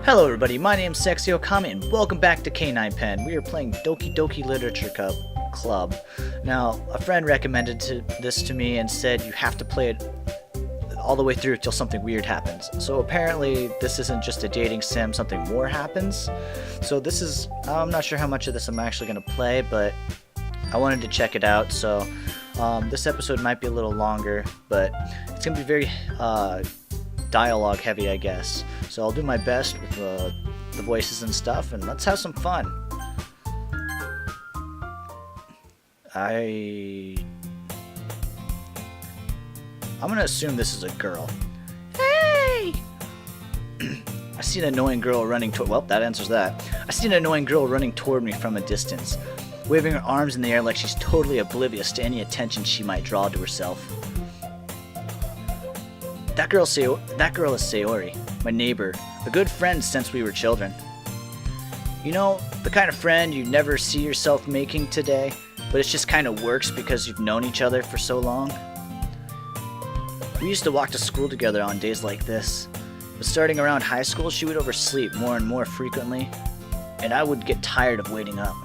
Hello everybody, my name's Sexy Okami and welcome back to K9 Pen. We are playing Doki Literature Club. Now, a friend recommended this to me and said you have to play it all the way through until something weird happens. So apparently this isn't just a dating sim, something more happens. So this is, I'm not sure how much of this I'm actually going to play, but I wanted to check it out. So this episode might be a little longer, but it's going to be very dialogue heavy, I guess. So I'll do my best with the voices and stuff, and let's have some fun. I'm gonna assume this is a girl. Hey! I see an annoying girl running toward. Well, that answers that. I see an annoying girl running toward me from a distance, waving her arms in the air like she's totally oblivious to any attention she might draw to herself. That girl is Sayori, my neighbor, a good friend since we were children. You know, the kind of friend you never see yourself making today, but it just kind of works because you've known each other for so long. We used to walk to school together on days like this, but starting around high school, she would oversleep more and more frequently, and I would get tired of waiting up.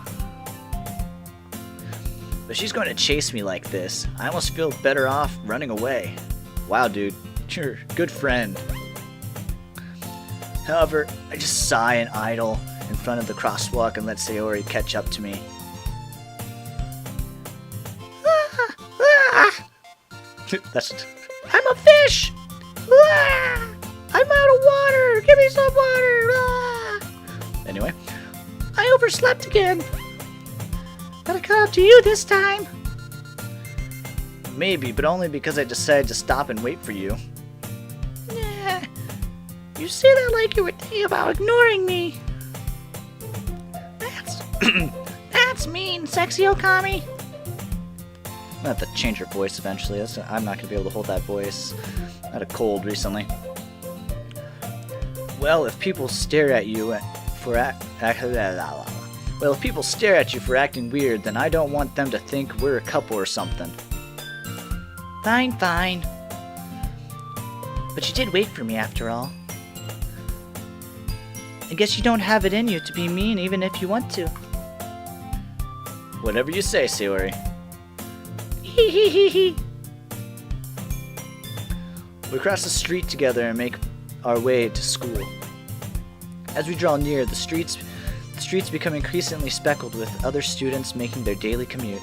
But she's going to chase me like this. I almost feel better off running away. Wow, dude. You're a good friend. However, I just sigh and idle in front of the crosswalk and let Sayori catch up to me. That's. I'm a fish! I'm out of water! Give me some water! Anyway, I overslept again. Gotta come up to you this time. Maybe, but only because I decided to stop and wait for you. You say that like you were thinking about ignoring me. That's mean, Sexy Okami. I'm gonna have to change her voice eventually. I'm not gonna be able to hold that voice. I had a cold recently. Well, if people stare at you for acting weird, then I don't want them to think we're a couple or something. Fine. But you did wait for me after all. I guess you don't have it in you to be mean even if you want to. Whatever you say, Sayori. We cross the street together and make our way to school. As we draw near, the streets become increasingly speckled with other students making their daily commute.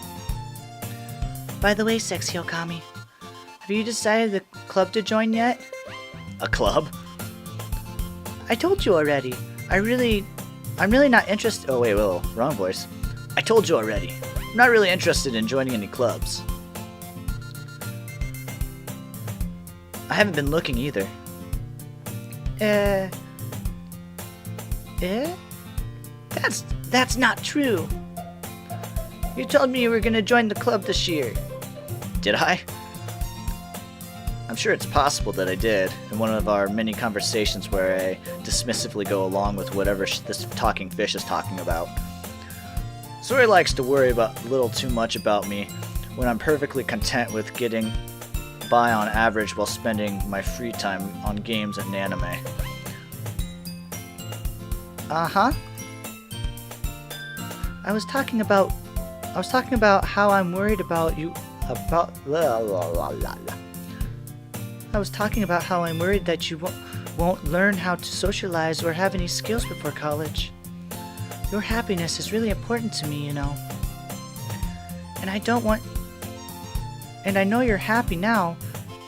By the way, Sexy Okami, have you decided the club to join yet? A club? I told you already. I'm really not interested. Oh wait, wrong voice. I told you already. I'm not really interested in joining any clubs. I haven't been looking either. That's not true. You told me you were gonna join the club this year. Did I? I'm sure it's possible that I did, in one of our many conversations where I dismissively go along with whatever this talking fish is talking about. Sori likes to worry a little too much about me when I'm perfectly content with getting by on average while spending my free time on games and anime. Uh-huh. I was talking about how I'm worried about you about I was talking about how I'm worried that you won't learn how to socialize or have any skills before college. Your happiness is really important to me, you know. And I know you're happy now,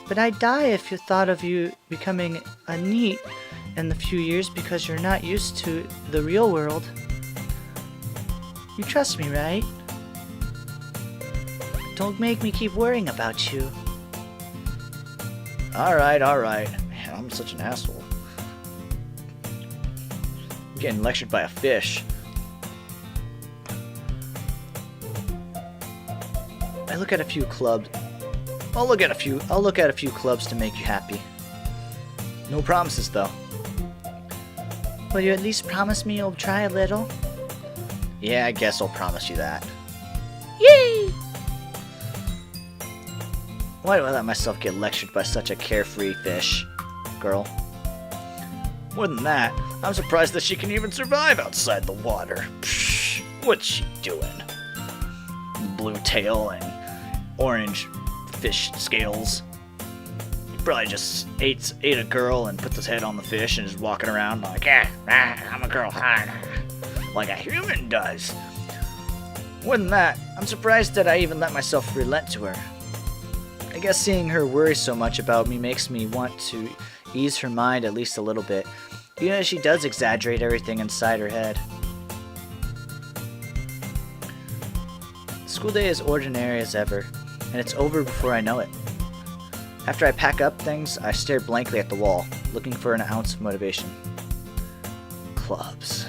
but I'd die if you thought of you becoming a NEET in the few years because you're not used to the real world. You trust me, right? Don't make me keep worrying about you. Alright. Man, I'm such an asshole. I'm getting lectured by a fish. I'll look at a few clubs to make you happy. No promises, though. Will you at least promise me you'll try a little? Yeah, I guess I'll promise you that. Yay! Why do I let myself get lectured by such a carefree fish? Girl. More than that, I'm surprised that she can even survive outside the water. Psh, what's she doing? Blue tail and orange fish scales. He probably just ate a girl and put his head on the fish and is walking around like, I'm a girl, like a human does. More than that, I'm surprised that I even let myself relent to her. I guess seeing her worry so much about me makes me want to ease her mind at least a little bit, even as she does exaggerate everything inside her head. School day is ordinary as ever, and it's over before I know it. After I pack up things, I stare blankly at the wall, looking for an ounce of motivation. Clubs.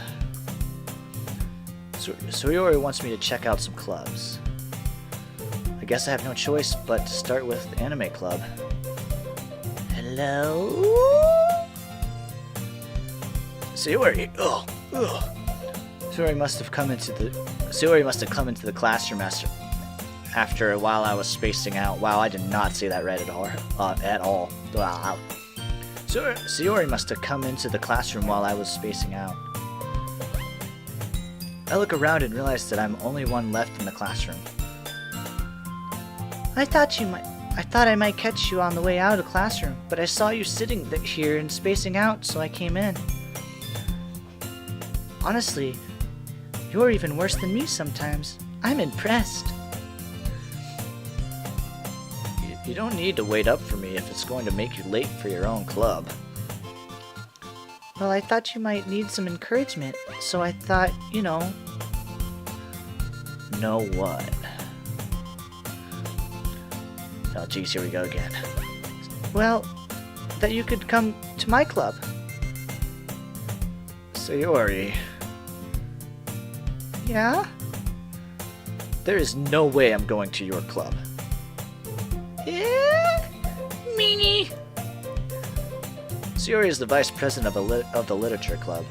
Sayori wants me to check out some clubs. I guess I have no choice but to start with the anime club. Hello? Sayori. Sayori must have come into the classroom after a while I was spacing out. Wow, I did not see that read at all. Wow. Sayori must have come into the classroom while I was spacing out. I look around and realize that I'm only one left in the classroom. I thought I might catch you on the way out of the classroom, but I saw you sitting here and spacing out, so I came in. Honestly, you're even worse than me sometimes. I'm impressed. You don't need to wait up for me if it's going to make you late for your own club. Well, I thought you might need some encouragement, so I thought, Know what? Oh, geez, here we go again. Well, that you could come to my club. Sayori. Yeah? There is no way I'm going to your club. Meanie. Sayori is the vice president of the literature club.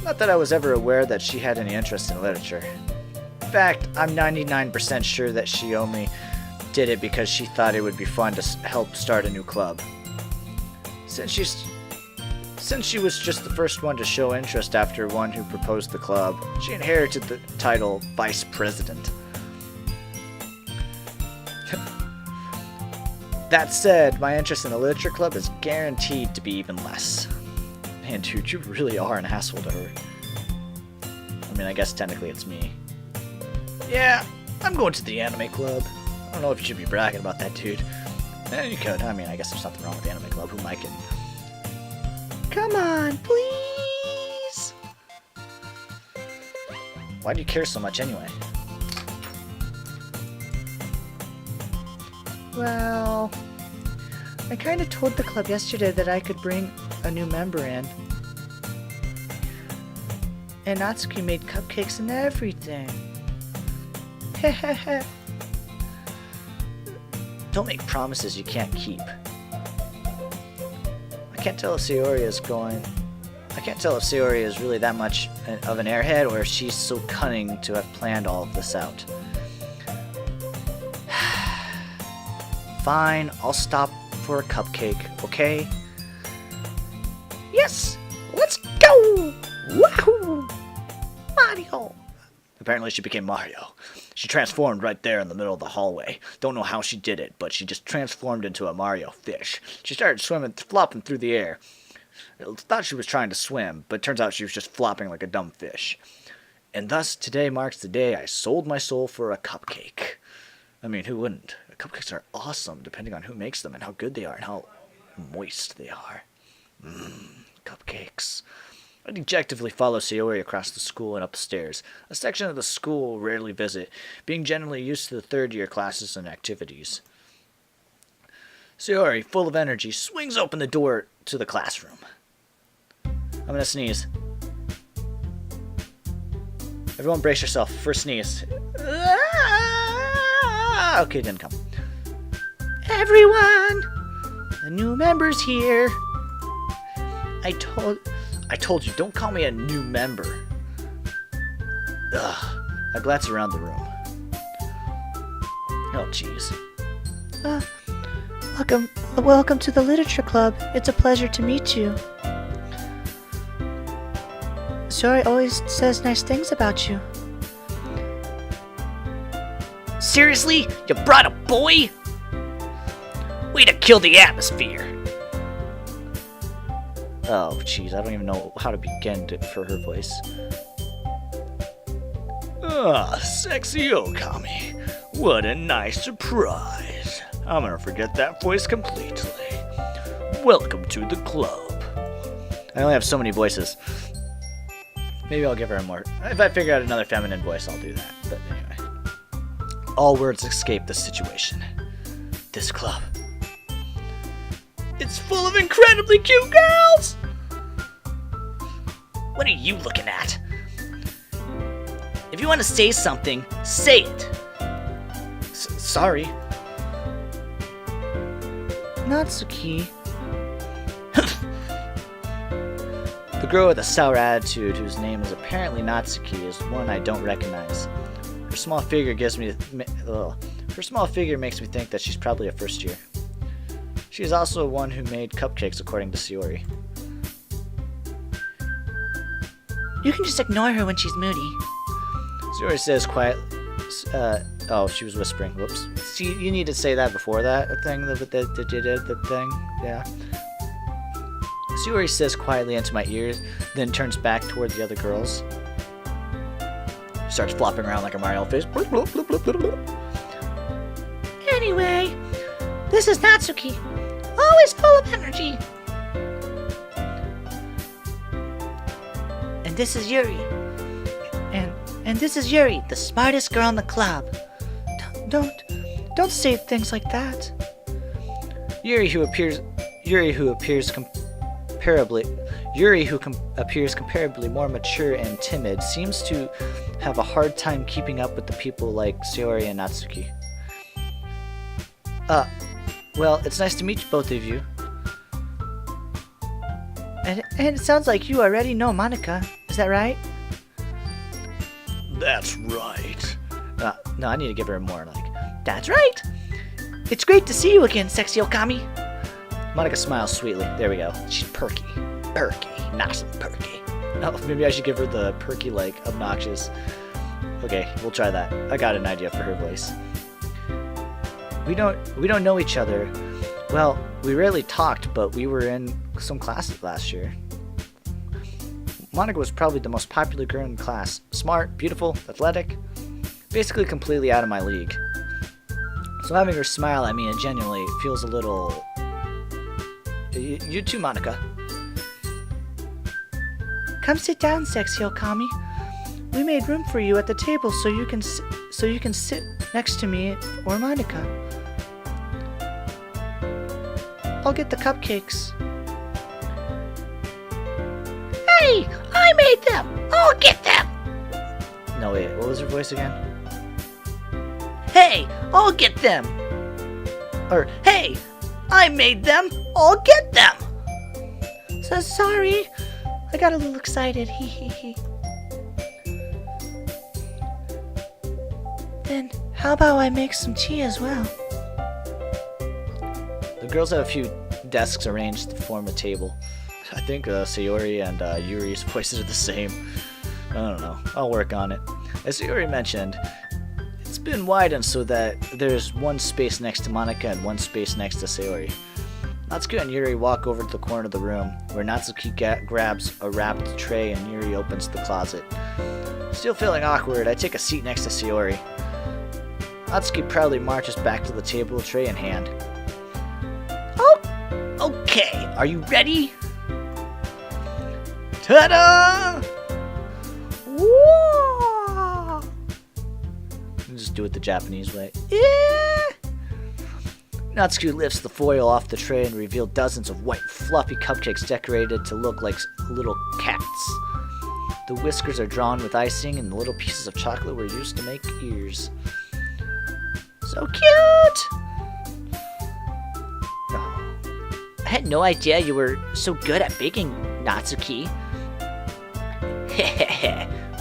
Not that I was ever aware that she had any interest in literature. In fact, I'm 99% sure that she only did it because she thought it would be fun to help start a new club. Since she was just the first one to show interest after one who proposed the club, she inherited the title Vice President. That said, my interest in the literature club is guaranteed to be even less. Man, dude, you really are an asshole to her. I mean, I guess technically it's me. Yeah, I'm going to the anime club. I don't know if you should be bragging about that, dude. You could. I mean, I guess there's nothing wrong with the anime club. Who am I kidding? Come on, please! Why do you care so much anyway? Well, I kind of told the club yesterday that I could bring a new member in. And Natsuki made cupcakes and everything. Hehehe. Don't make promises you can't keep. I can't tell if Sayori is really that much of an airhead or if she's so cunning to have planned all of this out. Fine, I'll stop for a cupcake, okay? Yes! Let's go! Wahoo! Mario! Apparently she became Mario. She transformed right there in the middle of the hallway. Don't know how she did it, but she just transformed into a Mario fish. She started flopping through the air. I thought she was trying to swim, but it turns out she was just flopping like a dumb fish. And thus, today marks the day I sold my soul for a cupcake. I mean, who wouldn't? Cupcakes are awesome, depending on who makes them and how good they are and how moist they are. Cupcakes. I dejectively follow Sayori across the school and upstairs, a section of the school we'll rarely visit, being generally used to the third-year classes and activities. Sayori, full of energy, swings open the door to the classroom. I'm gonna sneeze. Everyone brace yourself. First sneeze. Okay, didn't come. Everyone! The new member's here. I told you, don't call me a new member. Ugh. I glance around the room. Oh, jeez. Welcome to the Literature Club. It's a pleasure to meet you. Sayori always says nice things about you. Seriously? You brought a boy? Way to kill the atmosphere! Oh, jeez, I don't even know how to begin for her voice. Ah, sexy Okami. What a nice surprise. I'm gonna forget that voice completely. Welcome to the club. I only have so many voices. Maybe I'll give her a more... If I figure out another feminine voice, I'll do that. But anyway. All words escape the situation. This club. It's full of incredibly cute girls! What are you looking at? If you want to say something, say it. Sorry. Natsuki. The girl with a sour attitude, whose name is apparently Natsuki, is one I don't recognize. Her small figure makes me think that she's probably a first year. She is also one who made cupcakes, according to Sayori. You can just ignore her when she's moody. Sayori says quiet. Oh, she was whispering. Whoops. See, you need to say that before that thing. The thing. Yeah. Sayori says quietly into my ears, then turns back toward the other girls. She starts flopping around like a Mario fish. Anyway, this is Natsuki. Always full of energy. And this is Yuri. And this is Yuri, the smartest girl in the club. Don't say things like that. Yuri, who appears comparably more mature and timid, seems to have a hard time keeping up with the people like Sayori and Natsuki. Well, it's nice to meet both of you. And it sounds like you already know Monika. Is that right? That's right. No, I need to give her more like, that's right. It's great to see you again, sexy Okami. Monika smiles sweetly. There we go. She's perky. Perky. Nice and perky. Oh, maybe I should give her the perky, like, obnoxious. Okay, we'll try that. I got an idea for her voice. We don't know each other. Well, we rarely talked, but we were in some classes last year. Monika was probably the most popular girl in class. Smart, beautiful, athletic. Basically completely out of my league. So having her smile at me and genuinely feels a little... You too, Monika. Come sit down, sexy Okami. We made room for you at the table so you can sit next to me or Monika. I'll get the cupcakes. Hey! I made them! I'll get them! No, wait, what was her voice again? Hey! I'll get them! Or, hey! I made them! I'll get them! So sorry. I got a little excited. Hee hee hee. Then, how about I make some tea as well? The girls have a few desks arranged to form a table. I think Sayori and Yuri's voices are the same. I don't know. I'll work on it. As Sayori mentioned, it's been widened so that there's one space next to Monika and one space next to Sayori. Natsuki and Yuri walk over to the corner of the room, where Natsuki grabs a wrapped tray and Yuri opens the closet. Still feeling awkward, I take a seat next to Sayori. Natsuki proudly marches back to the table, tray in hand. Oh, okay. Are you ready? Ta-da! Whoa! Just do it the Japanese way. Yeah! Natsuki lifts the foil off the tray and reveals dozens of white, fluffy cupcakes decorated to look like little cats. The whiskers are drawn with icing, and the little pieces of chocolate were used to make ears. So cute! Oh. I had no idea you were so good at baking, Natsuki.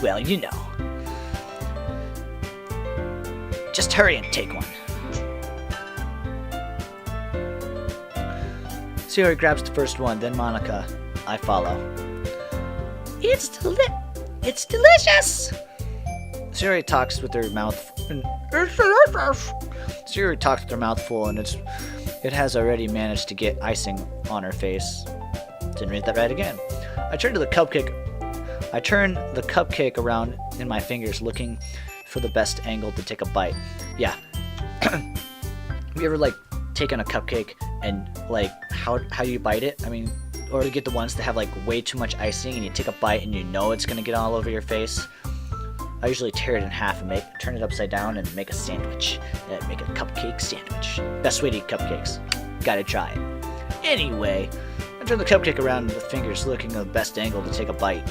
Well, you know. Just hurry and take one. Sayori grabs the first one, then Monika. I follow. It's It's delicious! Sayori talks with her mouth. Sayori talks with her mouth full, and it has already managed to get icing on her face. Didn't read that right again. I turn the cupcake around in my fingers, looking for the best angle to take a bite. Yeah. Have you ever like taken a cupcake and like how you bite it? I mean, or to get the ones that have like way too much icing and you take a bite and you know it's gonna get all over your face. I usually tear it in half and turn it upside down and make a sandwich. Make a cupcake sandwich. Best way to eat cupcakes. Gotta try it. Anyway, I turn the cupcake around with fingers, looking at the best angle to take a bite.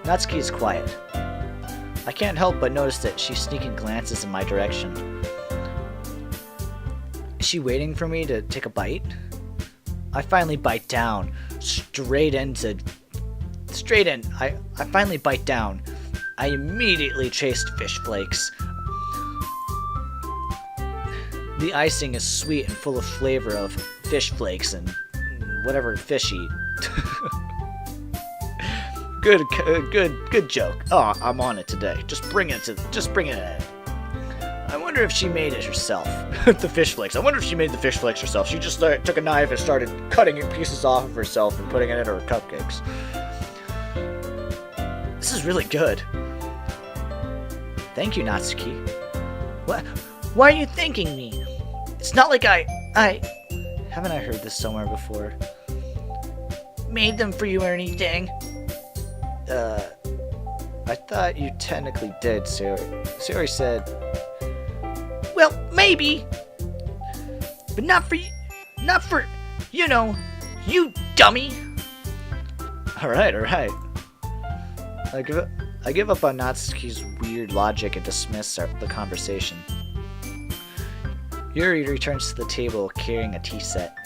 Natsuki is quiet. I can't help but notice that she's sneaking glances in my direction. Is she waiting for me to take a bite? I finally bite down. I finally bite down. I immediately taste fish flakes. The icing is sweet and full of flavor of fish flakes and whatever fish eat. Good joke. Oh, I'm on it today. Just bring it in. I wonder if she made it herself. The fish flakes. I wonder if she made the fish flakes herself. She just took a knife and started cutting pieces off of herself and putting it in her cupcakes. This is really good. Thank you, Natsuki. What? Why are you thanking me? It's not like I... Haven't I heard this somewhere before? Made them for you or anything? I thought you technically did, Sayori. Sayori said... Well, maybe. But not for you. Not for... You know, you dummy. Alright. I give up on Natsuki's weird logic and dismiss the conversation. Yuri returns to the table carrying a tea set.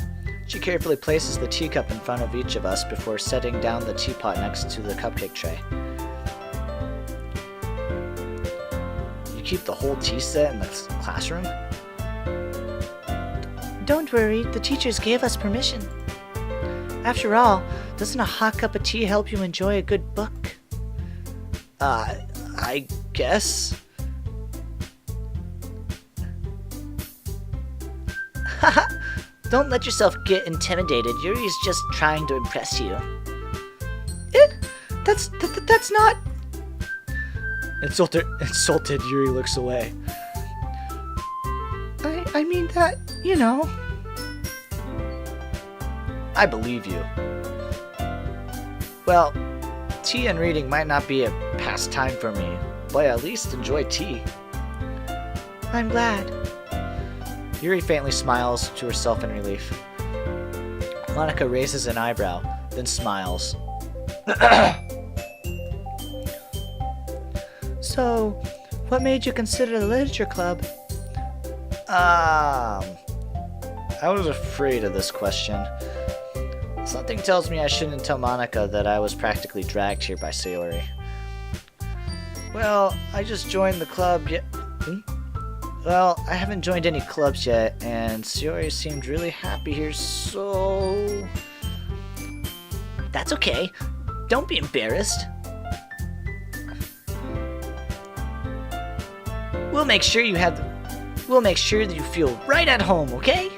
She carefully places the teacup in front of each of us before setting down the teapot next to the cupcake tray. You keep the whole tea set in the classroom? Don't worry, the teachers gave us permission. After all, doesn't a hot cup of tea help you enjoy a good book? I guess. Haha! Don't let yourself get intimidated. Yuri's just trying to impress you. That's not... Insulted, Yuri looks away. I mean that, you know. I believe you. Well, tea and reading might not be a pastime for me, but I at least enjoy tea. I'm glad. Yuri faintly smiles to herself in relief. Monica raises an eyebrow, then smiles. So, what made you consider the literature club? I was afraid of this question. Something tells me I shouldn't tell Monica that I was practically dragged here by Sayori. Well, I just joined the club yet. Well, I haven't joined any clubs yet, and Sayori seemed really happy here, so... That's okay. Don't be embarrassed. We'll make sure that you feel right at home, okay?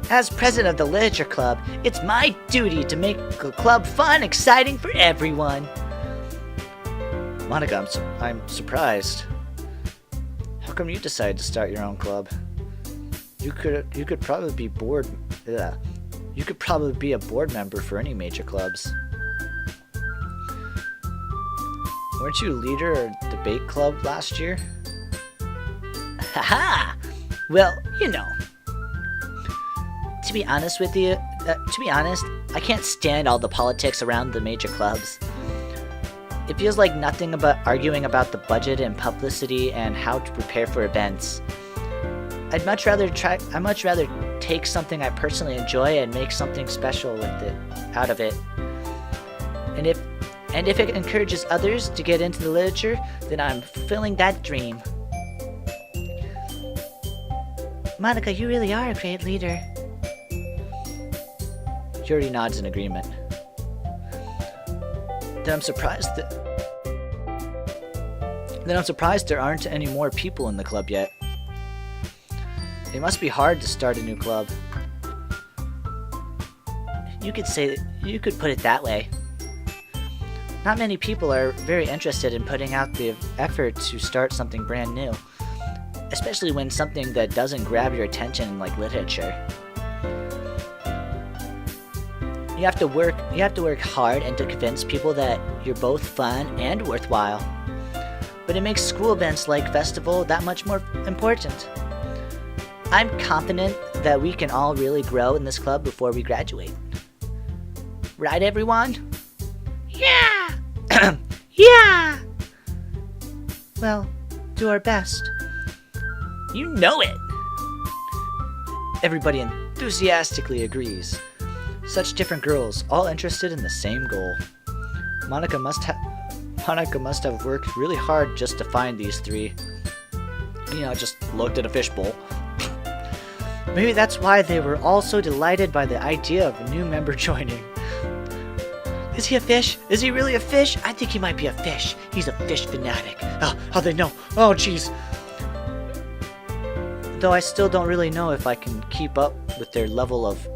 As president of the literature club, it's my duty to make the club fun, exciting for everyone. Monica, I'm surprised. How come you decided to start your own club? You could probably be board. You could probably be a board member for any major clubs. Weren't you leader of debate club last year? Haha! Well, you know. To be honest, I can't stand all the politics around the major clubs. It feels like nothing but arguing about the budget and publicity and how to prepare for events. I'd much rather take something I personally enjoy and make something special out of it. And if it encourages others to get into the literature, then I'm fulfilling that dream. Monica, you really are a great leader. Yuri nods in agreement. Then I'm surprised that... Then I'm surprised there aren't any more people in the club yet. It must be hard to start a new club. You could put it that way. Not many people are very interested in putting out the effort to start something brand new, especially when something that doesn't grab your attention like literature. You have to work hard and to convince people that you're both fun and worthwhile. But it makes school events like festival that much more important. I'm confident that we can all really grow in this club before we graduate. Right, everyone? Yeah! Yeah! Well, do our best. You know it! Everybody enthusiastically agrees. Such different girls, all interested in the same goal. Monica must have worked really hard just to find these three. Just looked at a fishbowl. Maybe that's why they were all so delighted by the idea of a new member joining. Is he a fish? Is he really a fish? I think he might be a fish. He's a fish fanatic. Oh, how'd they know? Oh, jeez. Though I still don't really know if I can keep up with their level of...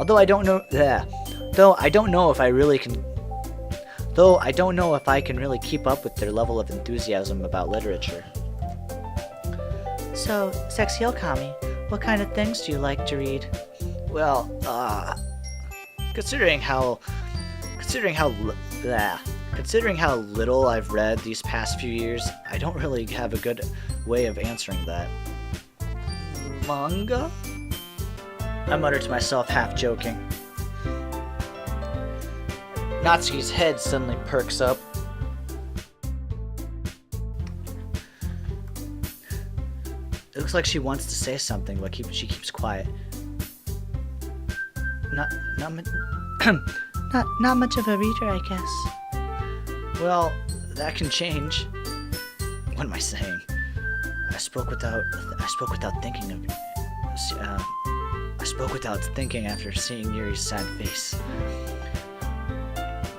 Though I don't know if I can really keep up with their level of enthusiasm about literature. So, Sexy Okami, what kind of things do you like to read? Well, considering how little I've read these past few years, I don't really have a good way of answering that. Manga? I muttered to myself, half joking. Natsuki's head suddenly perks up. It looks like she wants to say something, but she keeps quiet. Not much of a reader, I guess. Well, that can change. What am I saying? I spoke without thinking after seeing Yuri's sad face.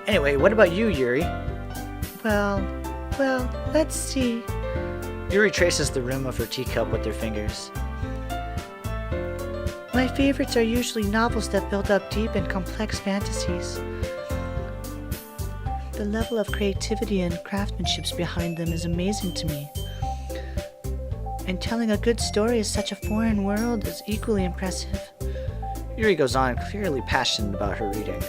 Anyway, what about you, Yuri? Well, let's see. Yuri traces the rim of her teacup with her fingers. My favorites are usually novels that build up deep and complex fantasies. The level of creativity and craftsmanship behind them is amazing to me. And telling a good story in such a foreign world is equally impressive. Yuri goes on, clearly passionate about her reading.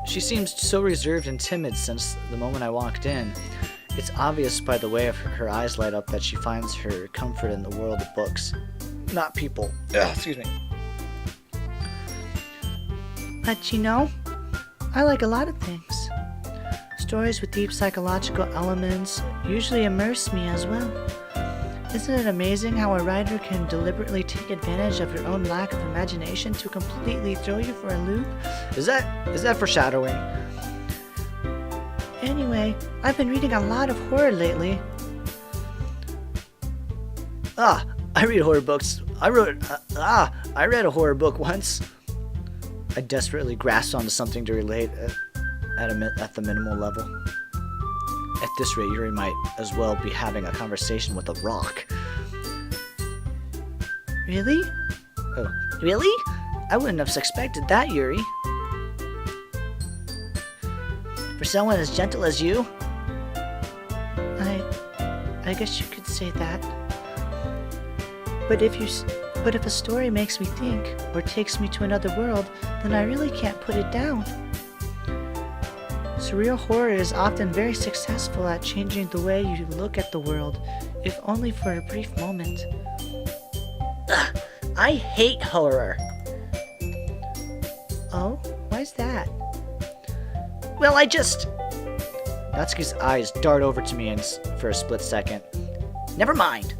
She seems so reserved and timid since the moment I walked in. It's obvious by the way her eyes light up that she finds her comfort in the world of books, not people. Excuse me. But I like a lot of things. Stories with deep psychological elements usually immerse me as well. Isn't it amazing how a writer can deliberately take advantage of your own lack of imagination to completely throw you for a loop? Is that foreshadowing? Anyway, I've been reading a lot of horror lately. I read horror books. I read a horror book once. I desperately grasped onto something to relate at the minimal level. At this rate, Yuri might as well be having a conversation with a rock. Really? Oh, really? I wouldn't have expected that, Yuri. For someone as gentle as you? I guess you could say that. But if a story makes me think or takes me to another world, then I really can't put it down. Surreal horror is often very successful at changing the way you look at the world, if only for a brief moment. Ugh, I hate horror. Oh? Why's that? Well, Natsuki's eyes dart over to me for a split second. Never mind.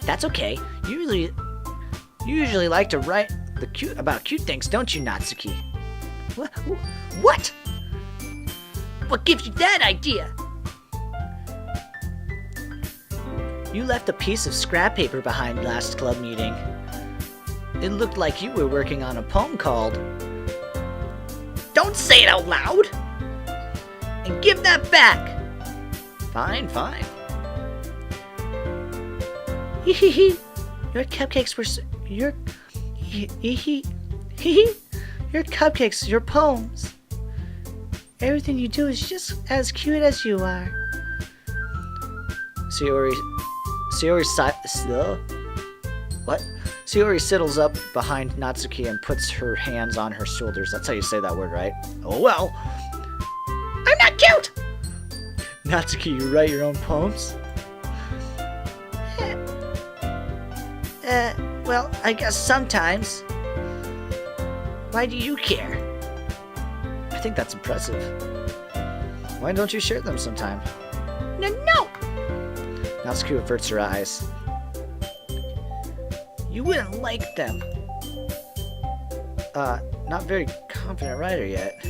That's okay. You usually like to write about cute things, don't you, Natsuki? What? What gives you that idea? You left a piece of scrap paper behind last club meeting. It looked like you were working on a poem called... Don't say it out loud! And give that back! Fine, fine. Hee hee hee. Your cupcakes were your hee hee hee. Your cupcakes, your poems. Everything you do is just as cute as you are. Sayori settles up behind Natsuki and puts her hands on her shoulders. That's how you say that word, right? Oh well. I'm not cute! Natsuki, you write your own poems? Well, I guess sometimes. Why do you care? I think that's impressive. Why don't you share them sometime? No! Natsuki averts her eyes. You wouldn't like them. Not very confident writer yet.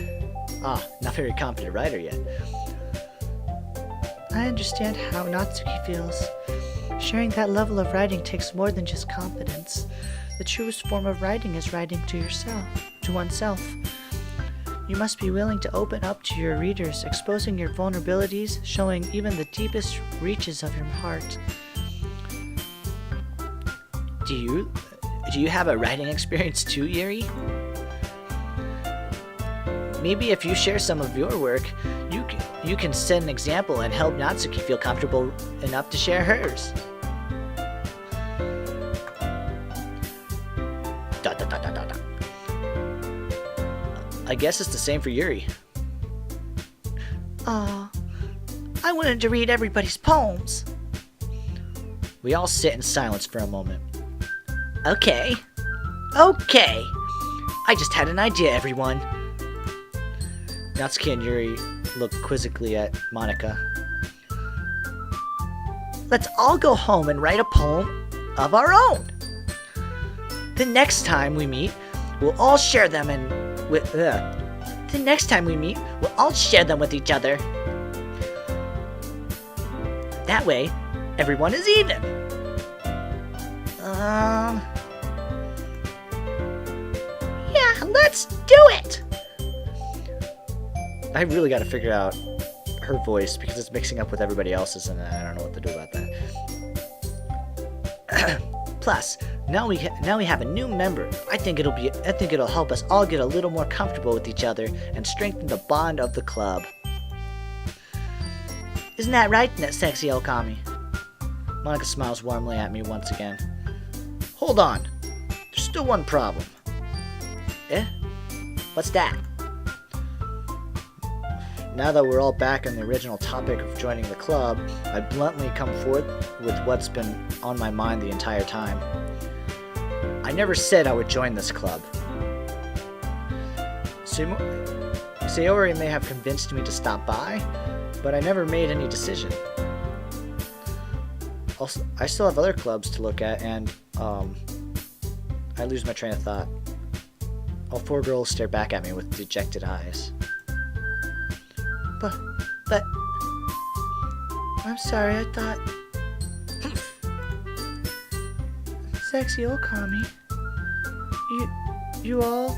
Not very confident writer yet. I understand how Natsuki feels. Sharing that level of writing takes more than just confidence. The truest form of writing is writing to oneself. You must be willing to open up to your readers, exposing your vulnerabilities, showing even the deepest reaches of your heart. Do you have a writing experience too, Yuri? Maybe if you share some of your work, you can set an example and help Natsuki feel comfortable enough to share hers. I guess it's the same for Yuri. Aw, I wanted to read everybody's poems. We all sit in silence for a moment. Okay. I just had an idea, everyone. Natsuki and Yuri look quizzically at Monika. Let's all go home and write a poem of our own. The next time we meet, we'll all share them with each other. That way, everyone is even. Yeah, let's do it! I really got to figure out her voice because it's mixing up with everybody else's and I don't know what to do about that. Plus, now we have a new member. I think it'll help us all get a little more comfortable with each other and strengthen the bond of the club. Isn't that right, sexy Okami? Monika smiles warmly at me once again. Hold on. There's still one problem. Eh? What's that? Now that we're all back on the original topic of joining the club, I bluntly come forth with what's been on my mind the entire time. I never said I would join this club. Sayori may have convinced me to stop by, but I never made any decision. Also, I still have other clubs to look at, and I lose my train of thought. All four girls stare back at me with dejected eyes. But, I'm sorry, I thought... Sexy Okami, you all...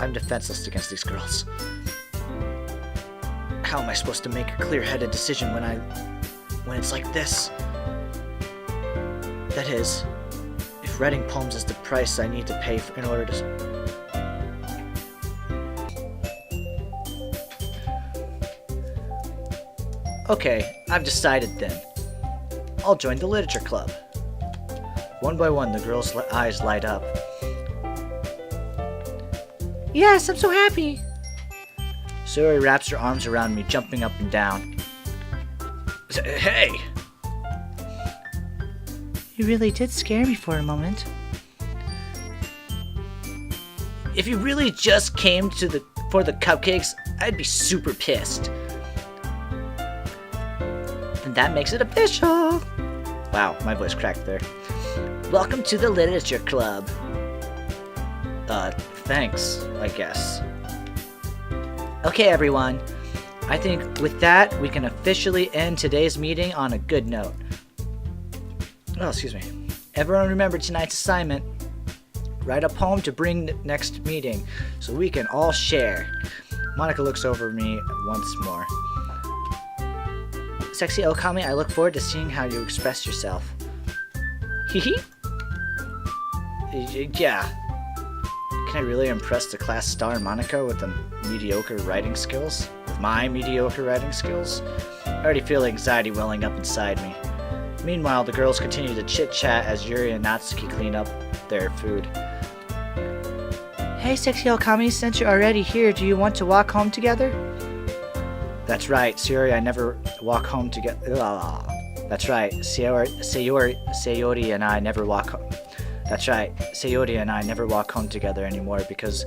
I'm defenseless against these girls. How am I supposed to make a clear-headed decision when it's like this? That is, if writing poems is the price I need to pay in order to... Okay, I've decided then. I'll join the literature club. One by one, the girls' eyes light up. Yes, I'm so happy! Sayori wraps her arms around me, jumping up and down. Hey! You really did scare me for a moment. If you really just came for the cupcakes, I'd be super pissed. And that makes it official! Wow, my voice cracked there. Welcome to the literature club. Thanks, I guess. Okay, everyone. I think with that, we can officially end today's meeting on a good note. Oh, excuse me. Everyone remember tonight's assignment. Write a poem to bring next meeting so we can all share. Monica looks over me once more. Sexy Okami, I look forward to seeing how you express yourself. Hee. Yeah. Can I really impress the class star Monica with the mediocre writing skills? With my mediocre writing skills? I already feel anxiety welling up inside me. Meanwhile, the girls continue to chit-chat as Yuri and Natsuki clean up their food. Hey, Sexy Okami, since you're already here, do you want to walk home together? That's right, Sayori, I never walk home together. That's right, Sayori and I never walk home. That's right, Sayori and I never walk home together anymore because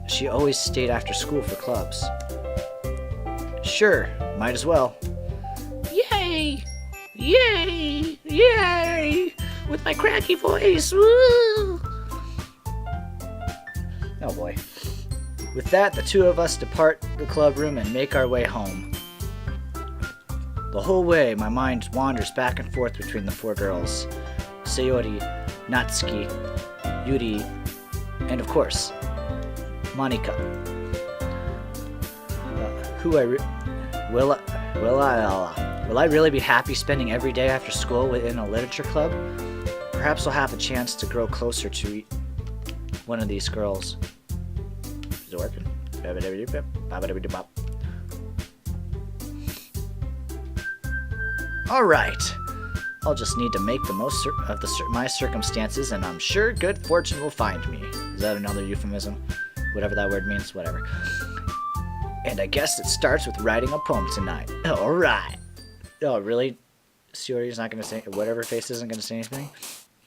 she always stayed after school for clubs. Sure, might as well. Yay! Yay! Yay! With my cracky voice, woo! Oh boy. With that, the two of us depart the club room and make our way home. The whole way, my mind wanders back and forth between the four girls. Sayori, Natsuki, Yuri, and of course, Monika. Will I really be happy spending every day after school within a literature club? Perhaps I'll have a chance to grow closer to one of these girls. Is it working? Alright. I'll just need to make the most of my circumstances, and I'm sure good fortune will find me. Is that another euphemism? Whatever that word means, whatever. And I guess it starts with writing a poem tonight. Alright. Oh, really? Sayori's not going to say, whatever face isn't going to say anything?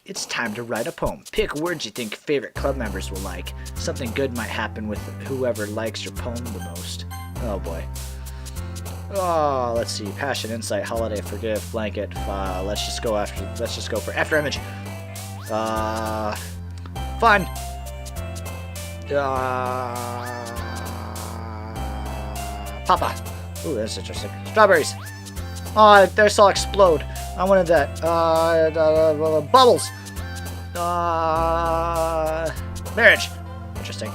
It's time to write a poem. Pick words you think favorite club members will like. Something good might happen with whoever likes your poem the most. Oh boy. Oh, let's see. Passion, insight, holiday, forgive, blanket. Let's just go for after image. Fun. Papa. Ooh, that's interesting. Strawberries. Oh, I saw explode. I wanted that. Bubbles. Marriage. Interesting.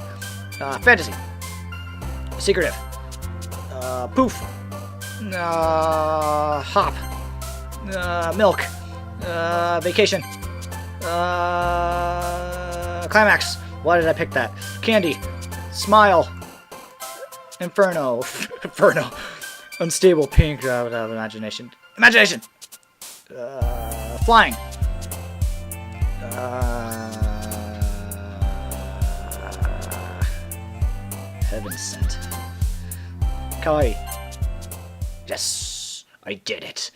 Fantasy. Secretive. Poof. Hop. Milk. Vacation. Climax. Why did I pick that? Candy. Smile. Inferno. Inferno. Unstable pink. Imagination. Imagination. Flying. Heaven sent. Kawaii. Yes, I did it.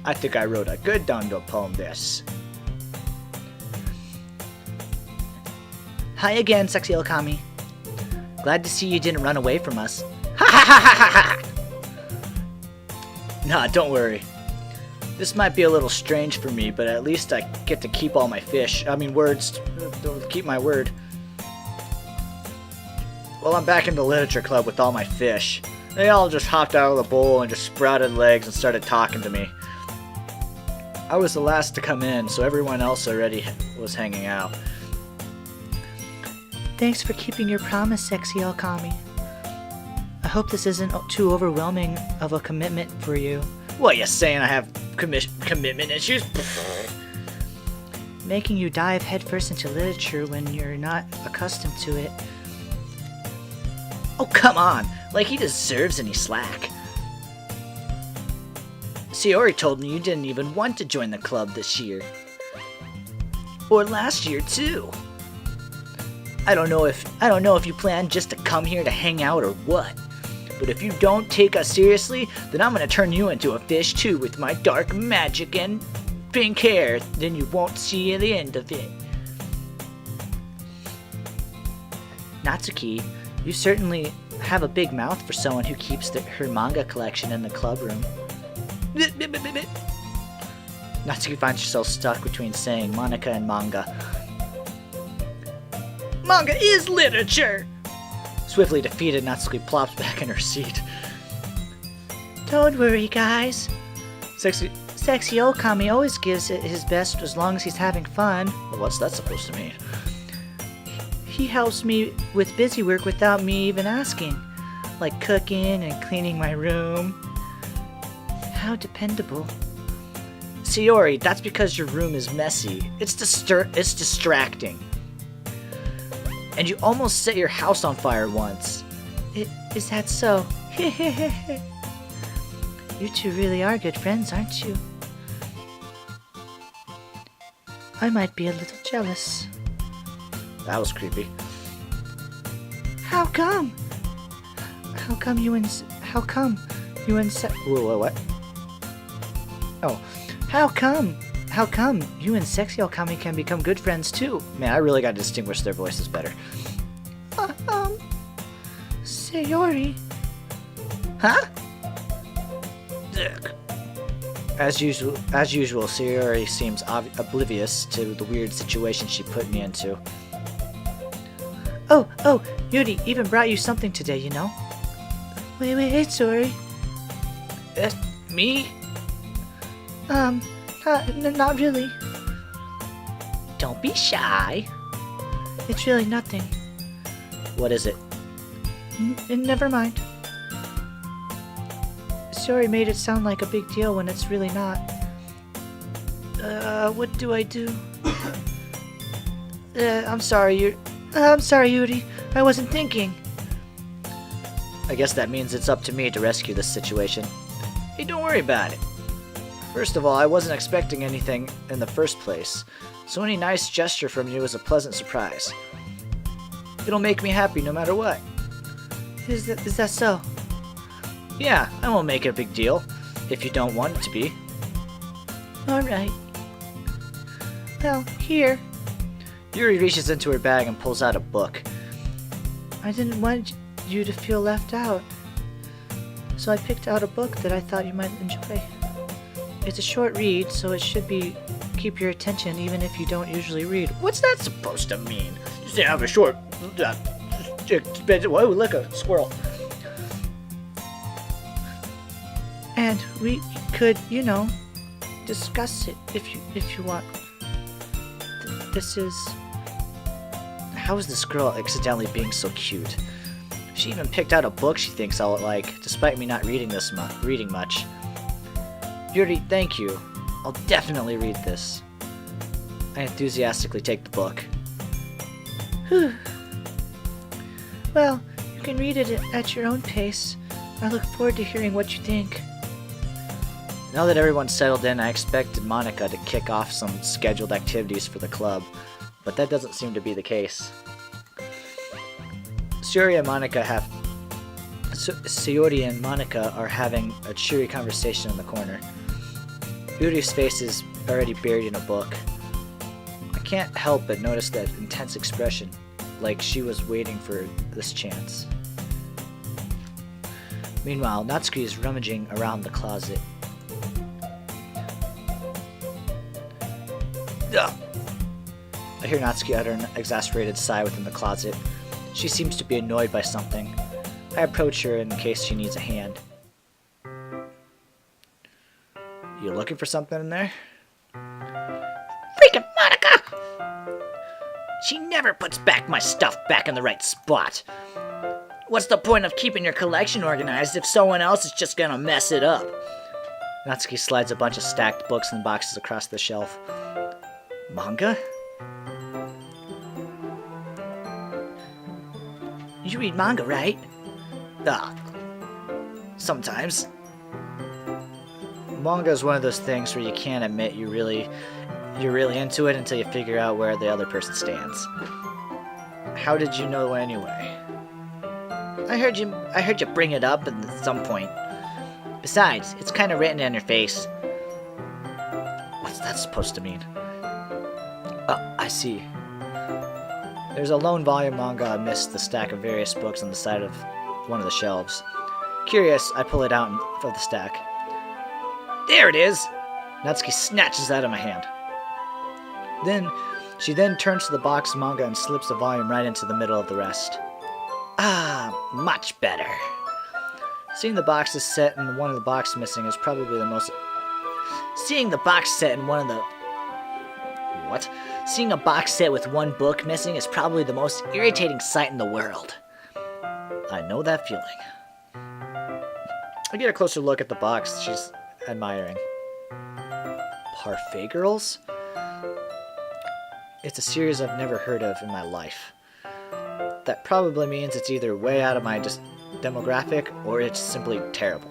I think I wrote a good Dondo poem this. Hi again, Sexy Okami. Glad to see you didn't run away from us. Ha ha ha ha ha! Nah, don't worry. This might be a little strange for me, but at least I get to keep all my words. Keep my word. Well, I'm back in the literature club with all my fish. They all just hopped out of the bowl and just sprouted legs and started talking to me. I was the last to come in, so everyone else already was hanging out. Thanks for keeping your promise, Sexy Okami. I hope this isn't too overwhelming of a commitment for you. What, you saying I have commitment issues? Making you dive headfirst into literature when you're not accustomed to it. Oh, come on! Like he deserves any slack. Sayori told me you didn't even want to join the club this year. Or last year, too. I don't know if you plan just to come here to hang out or what. But if you don't take us seriously, then I'm gonna turn you into a fish too with my dark magic and pink hair. Then you won't see the end of it. Natsuki, you certainly have a big mouth for someone who keeps her manga collection in the club room. Natsuki finds herself stuck between saying Monika and manga. Manga is literature! Swiftly defeated, Natsuki plops back in her seat. Don't worry, guys. Sexy Sexy Okami always gives it his best as long as he's having fun. Well, what's that supposed to mean? He helps me with busy work without me even asking, like cooking and cleaning my room. How dependable. Sayori, that's because your room is messy. It's distracting. And you almost set your house on fire once. Is that so? You two really are good friends, aren't you? I might be a little jealous. That was creepy. How come? How come you and Whoa, what? Oh, how come you and Sexy Okami can become good friends too? Man, I really gotta distinguish their voices better. Sayori. Huh? As usual, Sayori seems oblivious to the weird situation she put me into. Oh, Yuri even brought you something today, you know? Wait, sorry. Me? Not really. Don't be shy. It's really nothing. What is it? Never mind. Sorry made it sound like a big deal when it's really not. What do I do? I'm sorry, Yuri. I wasn't thinking. I guess that means it's up to me to rescue this situation. Hey, don't worry about it. First of all, I wasn't expecting anything in the first place, so any nice gesture from you is a pleasant surprise. It'll make me happy no matter what. Is that so? Yeah, I won't make it a big deal, if you don't want it to be. Alright. Well, here. Yuri reaches into her bag and pulls out a book. I didn't want you to feel left out, so I picked out a book that I thought you might enjoy. It's a short read, so it should keep your attention even if you don't usually read. What's that supposed to mean? You say I have a short... Whoa, look, a squirrel. And we could, discuss it if you want. This is... How is this girl accidentally being so cute? She even picked out a book she thinks I'll like, despite me not reading much. Yuri, thank you. I'll definitely read this. I enthusiastically take the book. Whew. Well, you can read it at your own pace. I look forward to hearing what you think. Now that everyone's settled in, I expected Monica to kick off some scheduled activities for the club, but that doesn't seem to be the case. Sayori and Monica are having a cheery conversation in the corner. Yuri's face is already buried in a book. I can't help but notice that intense expression, like she was waiting for this chance. Meanwhile, Natsuki is rummaging around the closet. Ugh. I hear Natsuki utter an exasperated sigh within the closet. She seems to be annoyed by something. I approach her in case she needs a hand. You looking for something in there? Freaking Monica! She never puts back my stuff back in the right spot. What's the point of keeping your collection organized if someone else is just gonna mess it up? Natsuki slides a bunch of stacked books and boxes across the shelf. Manga? You read manga, right? Sometimes. Manga is one of those things where you can't admit you're really into it until you figure out where the other person stands. How did you know anyway? I heard you bring it up at some point. Besides, it's kind of written in your face. What's that supposed to mean? I see. There's a lone volume manga amidst the stack of various books on the side of one of the shelves. Curious, I pull it out of the stack. There it is! Natsuki snatches it out of my hand. She turns to the box of manga and slips the volume right into the middle of the rest. Much better. Seeing the boxes set and one of the boxes missing is probably the most Seeing the box set in one of the... What? Seeing a box set with one book missing is probably the most irritating sight in the world. I know that feeling. I get a closer look at the box she's admiring. Parfait Girls? It's a series I've never heard of in my life. That probably means it's either way out of my demographic or it's simply terrible.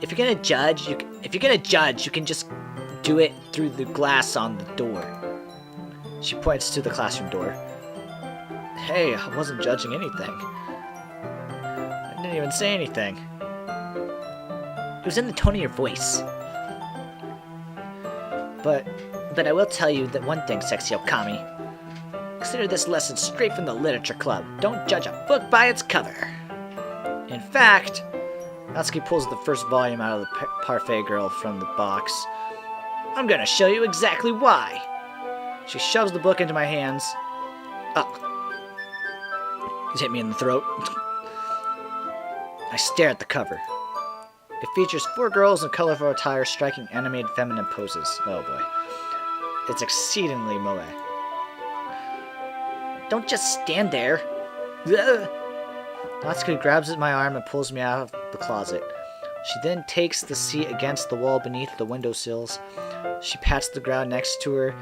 If you're gonna judge, you can just do it through the glass on the door. She points to the classroom door. Hey, I wasn't judging anything. I didn't even say anything. It was in the tone of your voice. But I will tell you that one thing, Sexy Okami. Consider this lesson straight from the literature club. Don't judge a book by its cover. In fact, Natsuki pulls the first volume out of the Parfait Girl from the box. I'm gonna show you exactly why. She shoves the book into my hands. Oh. It hit me in the throat. I stare at the cover. It features 4 girls in colorful attire striking animated feminine poses. Oh boy. It's exceedingly moe. Don't just stand there. Natsuki grabs at my arm and pulls me out of the closet. She then takes the seat against the wall beneath the windowsills. She pats the ground next to her,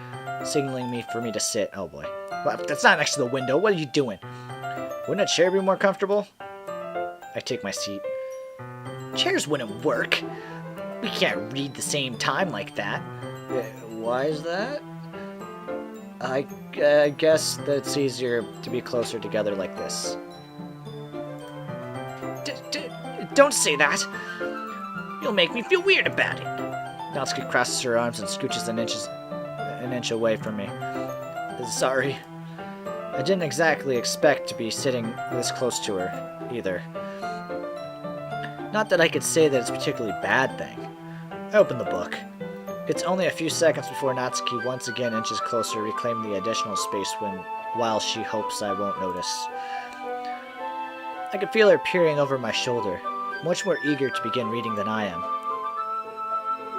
signaling me for me to sit. Oh boy. Well, that's not next to the window. What are you doing? Wouldn't a chair be more comfortable? I take my seat. Chairs wouldn't work. We can't read the same time like that. Why is that? I guess that's easier to be closer together like this. Don't say that. You'll make me feel weird about it. Natsuki crosses her arms and scooches an inch away from me. Sorry. I didn't exactly expect to be sitting this close to her, either. Not that I could say that it's a particularly bad thing. I open the book. It's only a few seconds before Natsuki once again inches closer, reclaiming the additional space while she hopes I won't notice. I can feel her peering over my shoulder, much more eager to begin reading than I am.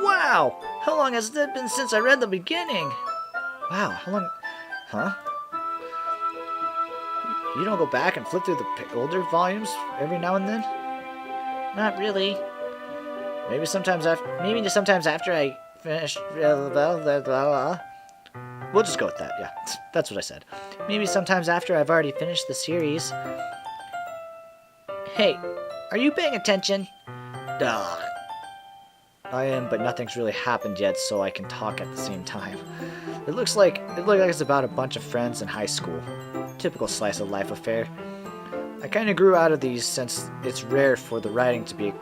Wow! How long has it been since I read the beginning? Wow, how long... Huh? You don't go back and flip through the older volumes every now and then? Not really. Maybe sometimes after I finish... We'll just go with that, yeah. That's what I said. Maybe sometimes after I've already finished the series. Hey, are you paying attention? Ugh. I am, but nothing's really happened yet, so I can talk at the same time. It looks like it's about a bunch of friends in high school. Typical slice of life affair. I kind of grew out of these since it's rare for the writing to be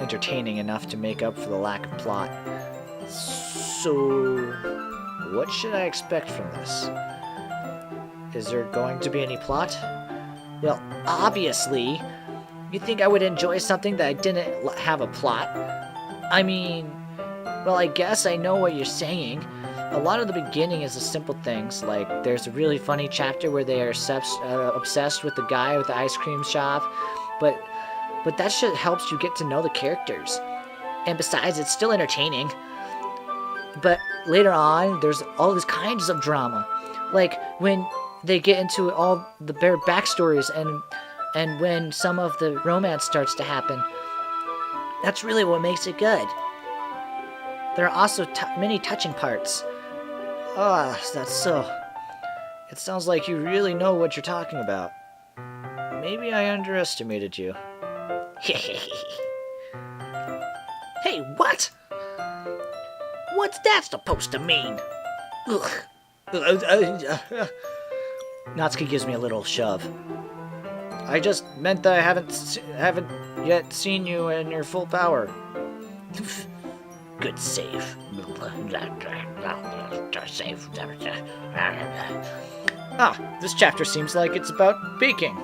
entertaining enough to make up for the lack of plot. So, what should I expect from this? Is there going to be any plot? Well, obviously. You think I would enjoy something that didn't have a plot? I mean, well, I guess I know what you're saying. A lot of the beginning is the simple things, like there's a really funny chapter where they are obsessed with the guy with the ice cream shop, but that shit helps you get to know the characters. And besides, it's still entertaining. But later on, there's all these kinds of drama, like when they get into all their backstories and when some of the romance starts to happen. That's really what makes it good. There are also many touching parts. Ah, that's so... It sounds like you really know what you're talking about. Maybe I underestimated you. Hey, what? What's that supposed to mean? Ugh. Natsuki gives me a little shove. I just meant that I haven't yet seen you in your full power. Good save. This chapter seems like it's about baking.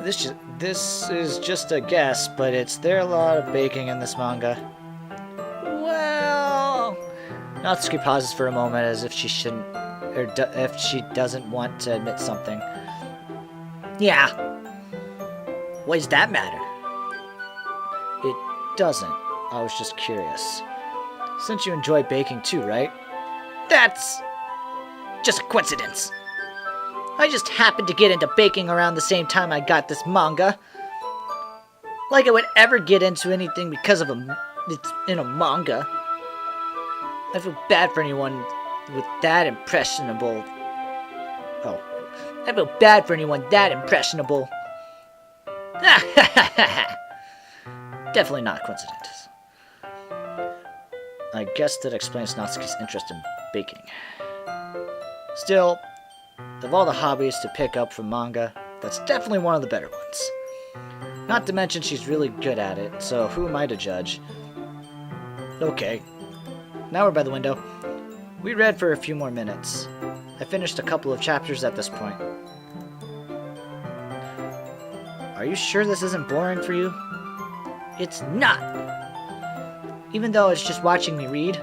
This is just a guess, but is there a lot of baking in this manga? Well... Natsuki pauses for a moment as if she shouldn't, or if she doesn't want to admit something. Yeah. What does that matter? doesn't. I was just curious. Since you enjoy baking too, right? That's just a coincidence. I just happened to get into baking around the same time I got this manga. Like I would ever get into anything because of it's in a manga. I feel bad for anyone with that impressionable. Oh, I feel bad for anyone that impressionable. Definitely not a coincidence. I guess that explains Natsuki's interest in baking. Still, of all the hobbies to pick up from manga, that's definitely one of the better ones. Not to mention she's really good at it, so who am I to judge? Okay, now we're by the window. We read for a few more minutes. I finished a couple of chapters at this point. Are you sure this isn't boring for you? It's not! Even though it's just watching me read?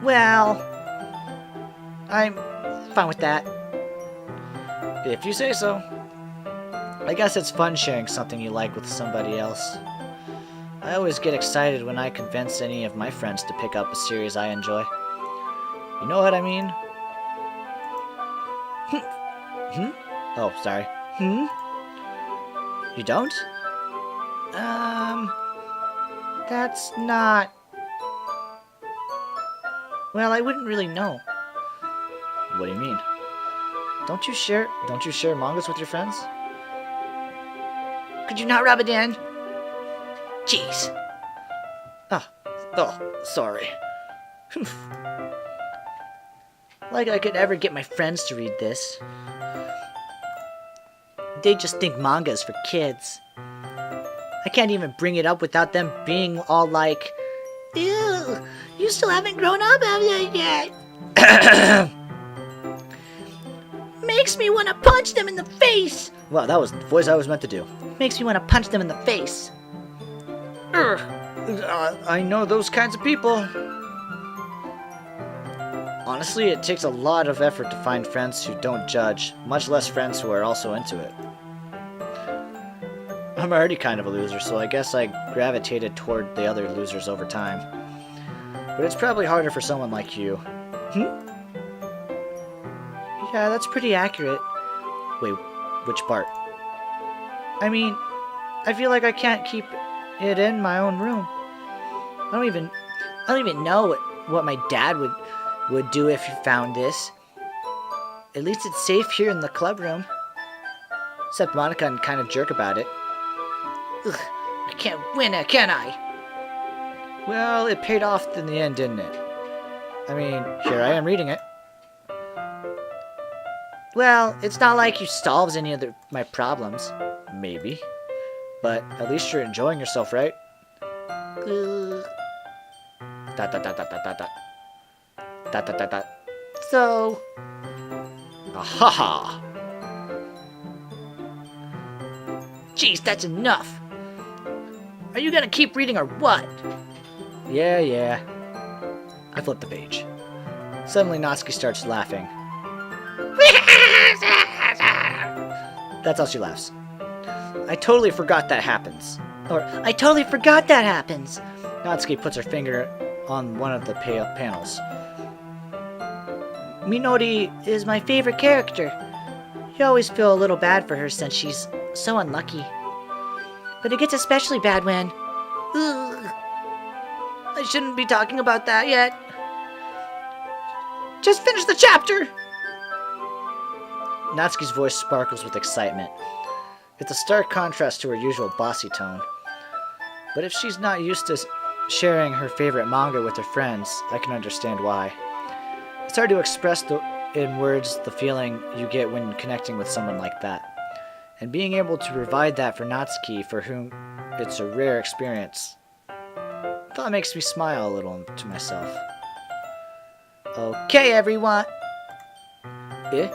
Well, I'm fine with that. If you say so. I guess it's fun sharing something you like with somebody else. I always get excited when I convince any of my friends to pick up a series I enjoy. You know what I mean? Oh, sorry. You don't? That's not... Well, I wouldn't really know. What do you mean? Don't you share mangas with your friends? Could you not rub it in? Jeez. Oh, sorry. Like I could ever get my friends to read this. They just think manga is for kids. I can't even bring it up without them being all like, "Ew, you still haven't grown up, have you yet?" Makes me want to punch them in the face! Well, that was the voice I was meant to do. Makes me want to punch them in the face. I know those kinds of people. Honestly, it takes a lot of effort to find friends who don't judge, much less friends who are also into it. I'm already kind of a loser, so I guess I gravitated toward the other losers over time. But it's probably harder for someone like you. Yeah, that's pretty accurate. Wait, which part? I mean, I feel like I can't keep it in my own room. I don't even know what my dad would do if he found this. At least it's safe here in the club room. Except Monica can kind of jerk about it. Ugh, I can't win it, can I? Well, it paid off in the end, didn't it? I mean, here I am reading it. Well, it's not like you solves any of my problems. Maybe. But at least you're enjoying yourself, right? Dot dot dot dot dot dot dot. Dot dot dot dot. So... Ahaha! Jeez, that's enough! Are you gonna keep reading or what? Yeah. I flipped the page. Suddenly Natsuki starts laughing. That's how she laughs. I totally forgot that happens. Or, I totally forgot that happens! Natsuki puts her finger on one of the panels. Minori is my favorite character. You always feel a little bad for her since she's so unlucky. But it gets especially bad when... Ugh, I shouldn't be talking about that yet. Just finish the chapter! Natsuki's voice sparkles with excitement. It's a stark contrast to her usual bossy tone. But if she's not used to sharing her favorite manga with her friends, I can understand why. It's hard to express in words the feeling you get when connecting with someone like that. And being able to provide that for Natsuki, for whom it's a rare experience, that makes me smile a little to myself. Okay, everyone. Eh?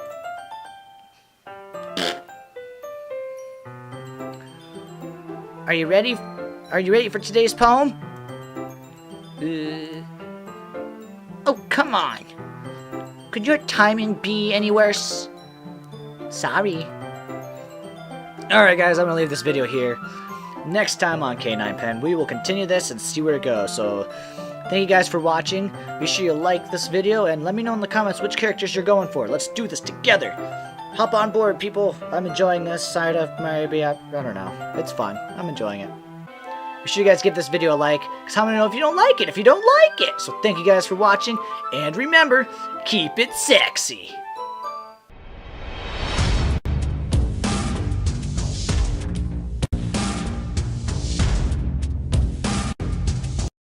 Are you ready? Are you ready for today's poem? Oh, come on. Could your timing be any worse? Sorry. Alright guys, I'm gonna leave this video here. next time on K9 Pen, we will continue this and see where it goes. So, thank you guys for watching. Be sure you like this video and let me know in the comments which characters you're going for. Let's do this together. Hop on board, people. I'm enjoying this side of maybe, I don't know. It's fun. I'm enjoying it. Be sure you guys give this video a like, because how many know if you don't like it, if you don't like it? So thank you guys for watching, and remember, keep it sexy.